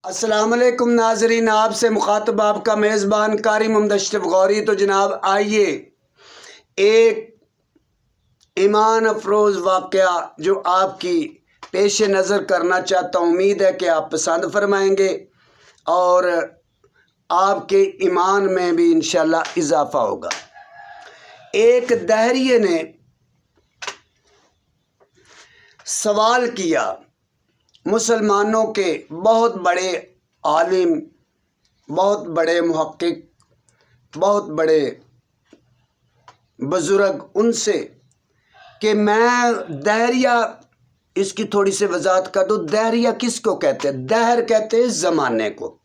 السلام علیکم ناظرین، آپ سے مخاطب آپ کا میزبان قاری محمد اشرف غوری۔ تو جناب آئیے ایک ایمان افروز واقعہ جو آپ کی پیش نظر کرنا چاہتا ہوں، امید ہے کہ آپ پسند فرمائیں گے اور آپ کے ایمان میں بھی انشاءاللہ اضافہ ہوگا۔ ایک دہریے نے سوال کیا مسلمانوں کے بہت بڑے عالم، بہت بڑے محقق، بہت بڑے بزرگ ان سے کہ میں دہریہ، اس کی تھوڑی سی وضاحت کر دوں۔ دہریہ کس کو کہتے ہیں؟ دہر کہتے ہیں زمانے کو،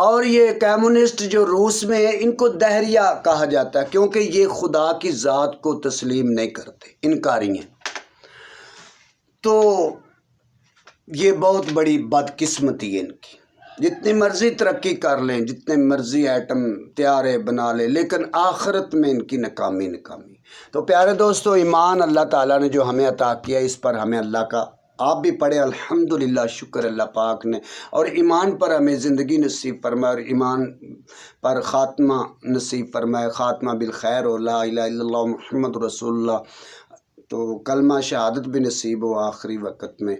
اور یہ کمیونسٹ جو روس میں ہے ان کو دہریہ کہا جاتا ہے کیونکہ یہ خدا کی ذات کو تسلیم نہیں کرتے، انکاری ہیں۔ تو یہ بہت بڑی بدقسمتی ہے ان کی۔ جتنی مرضی ترقی کر لیں، جتنے مرضی ایٹم طیارے بنا لیں، لیکن آخرت میں ان کی ناکامی۔ تو پیارے دوستو، ایمان اللہ تعالیٰ نے جو ہمیں عطا کیا، اس پر ہمیں اللہ کا، آپ بھی پڑھیں الحمدللہ، شکر اللہ پاک نے، اور ایمان پر ہمیں زندگی نصیب فرمائے اور ایمان پر خاتمہ نصیب فرمائے، خاتمہ بالخیر ہو، لا الہ الا اللہ محمد رسول اللہ، تو کلمہ شہادت بھی نصیب ہو آخری وقت میں۔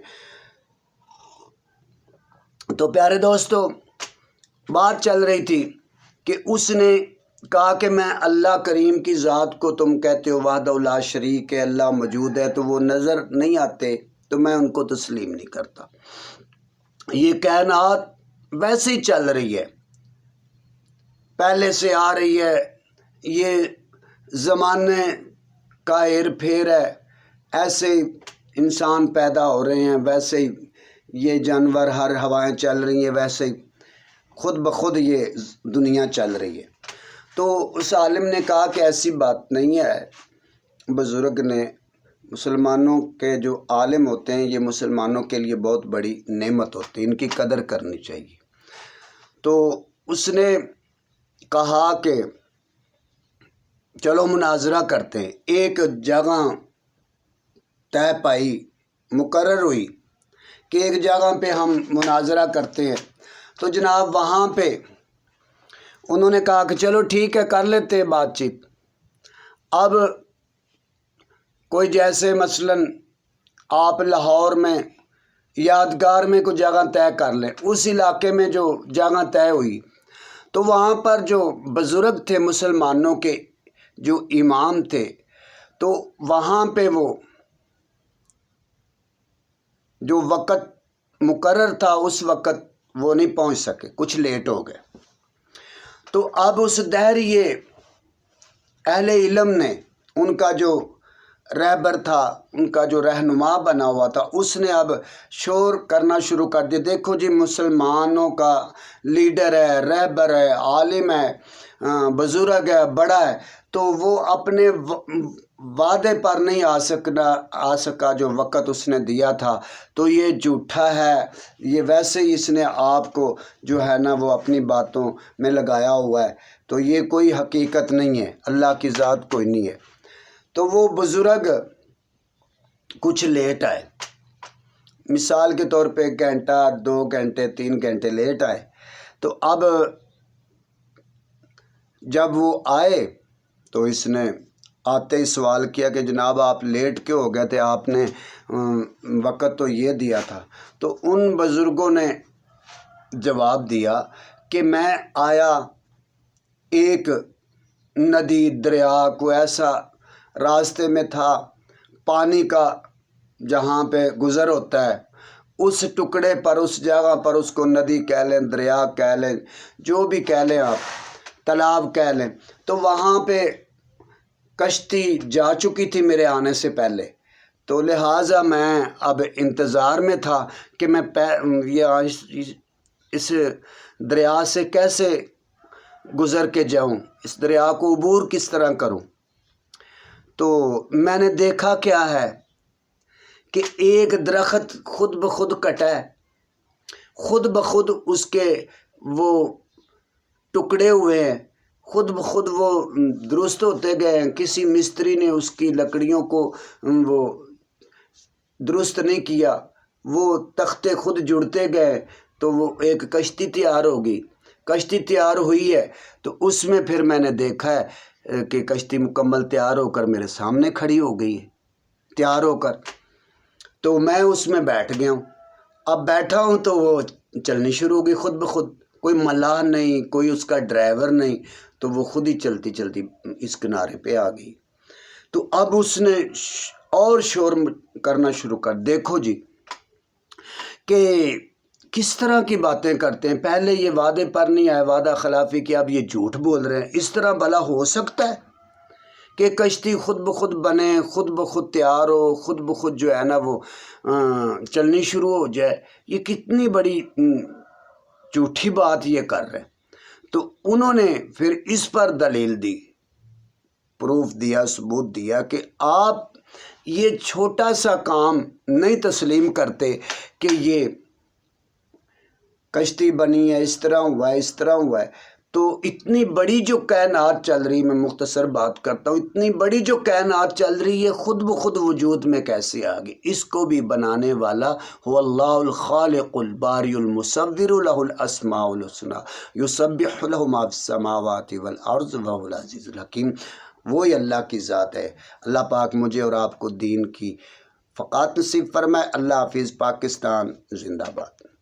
تو پیارے دوستو، بات چل رہی تھی کہ اس نے کہا کہ میں اللہ کریم کی ذات کو، تم کہتے ہو وحدہ لا شریک ہے، اللہ موجود ہے، تو وہ نظر نہیں آتے، تو میں ان کو تسلیم نہیں کرتا۔ یہ کائنات ویسے ہی چل رہی ہے، پہلے سے آ رہی ہے، یہ زمانے کا ہیر پھیر ہے، ایسے ہی انسان پیدا ہو رہے ہیں، ویسے ہی یہ جانور، ہر ہوائیں چل رہی ہیں، ویسے ہی خود بخود یہ دنیا چل رہی ہے۔ تو اس عالم نے کہا کہ ایسی بات نہیں ہے، بزرگ نے، مسلمانوں کے جو عالم ہوتے ہیں یہ مسلمانوں کے لیے بہت بڑی نعمت ہوتی ہے، ان کی قدر کرنی چاہیے۔ تو اس نے کہا کہ چلو مناظرہ کرتے ہیں۔ ایک جگہ طے پائی، مقرر ہوئی کہ ایک جگہ پہ ہم مناظرہ کرتے ہیں۔ تو جناب وہاں پہ انہوں نے کہا کہ چلو ٹھیک ہے، کر لیتے ہیں بات چیت۔ اب کوئی جیسے مثلاً آپ لاہور میں یادگار میں کوئی جگہ طے کر لیں، اس علاقے میں جو جگہ طے ہوئی، تو وہاں پر جو بزرگ تھے مسلمانوں کے، جو امام تھے، تو وہاں پہ وہ جو وقت مقرر تھا اس وقت وہ نہیں پہنچ سکے، کچھ لیٹ ہو گئے۔ تو اب اس دہریے اہل علم نے، ان کا جو رہبر تھا، ان کا جو رہنما بنا ہوا تھا، اس نے اب شور کرنا شروع کر دیا، دیکھو جی مسلمانوں کا لیڈر ہے، رہبر ہے، عالم ہے، بزرگ ہے، بڑا ہے، تو وہ اپنے وعدے پر نہیں آ سکا جو وقت اس نے دیا تھا، تو یہ جھوٹا ہے، یہ ویسے ہی اس نے آپ کو جو ہے نا وہ اپنی باتوں میں لگایا ہوا ہے، تو یہ کوئی حقیقت نہیں ہے، اللہ کی ذات کوئی نہیں ہے۔ تو وہ بزرگ کچھ لیٹ آئے، مثال کے طور پہ 1 گھنٹہ، 2 گھنٹے، 3 گھنٹے لیٹ آئے۔ تو اب جب وہ آئے تو اس نے آتے ہی سوال کیا کہ جناب آپ لیٹ کیوں ہو گئے تھے، آپ نے وقت تو یہ دیا تھا۔ تو ان بزرگوں نے جواب دیا کہ میں آیا، ایک ندی، دریا، کوئی ایسا راستے میں تھا، پانی کا جہاں پہ گزر ہوتا ہے، اس ٹکڑے پر، اس جگہ پر، اس کو ندی کہہ لیں، دریا کہہ لیں، جو بھی کہہ لیں آپ، تالاب کہہ لیں، تو وہاں پہ کشتی جا چکی تھی میرے آنے سے پہلے، تو لہٰذا میں اب انتظار میں تھا کہ میں اس دریا سے کیسے گزر کے جاؤں، اس دریا کو عبور کس طرح کروں۔ تو میں نے دیکھا کیا ہے کہ ایک درخت خود بخود کٹا ہے، خود بخود اس کے وہ ٹکڑے ہوئے ہیں، خود بخود وہ درست ہوتے گئے ہیں، کسی مستری نے اس کی لکڑیوں کو وہ درست نہیں کیا، وہ تختے خود جڑتے گئے، تو وہ ایک کشتی تیار ہوگی، کشتی تیار ہوئی ہے تو اس میں پھر میں نے دیکھا ہے کہ کشتی مکمل تیار ہو کر میرے سامنے کھڑی ہو گئی ہے، تیار ہو کر، تو میں اس میں بیٹھ گیا ہوں۔ اب بیٹھا ہوں تو وہ چلنی شروع ہو گئی خود بخود، کوئی ملاح نہیں، کوئی اس کا ڈرائیور نہیں، تو وہ خود ہی چلتی چلتی اس کنارے پہ آ گئی۔ تو اب اس نے اور شور کرنا شروع کر، دیکھو جی کہ کس طرح کی باتیں کرتے ہیں، پہلے یہ وعدے پر نہیں آئے، وعدہ خلافی کی، اب یہ جھوٹ بول رہے ہیں۔ اس طرح بھلا ہو سکتا ہے کہ کشتی خود بخود بنے، خود بخود تیار ہو، خود بخود جو ہے نا وہ چلنی شروع ہو جائے؟ یہ کتنی بڑی جھوٹی بات یہ کر رہے ہیں۔ تو انہوں نے پھر اس پر دلیل دی، پروف دیا، ثبوت دیا کہ آپ یہ چھوٹا سا کام نہیں تسلیم کرتے کہ یہ کشتی بنی ہے، اس طرح ہوا ہے، اس طرح ہوا ہے، تو اتنی بڑی جو کائنات چل رہی، میں مختصر بات کرتا ہوں، اتنی بڑی جو کائنات چل رہی ہے خود بخود وجود میں کیسے آ گئی؟ اس کو بھی بنانے والا هو اللہ الخالق الباری المصور له الاسماء الحسنی یسبح له ما فی السماوات والارض وهو العزیز الحکیم۔ وہی اللہ کی ذات ہے۔ اللہ پاک مجھے اور آپ کو دین کی فقاہت نصیب فرمائے۔ اللہ حافظ۔ پاکستان زندہ باد۔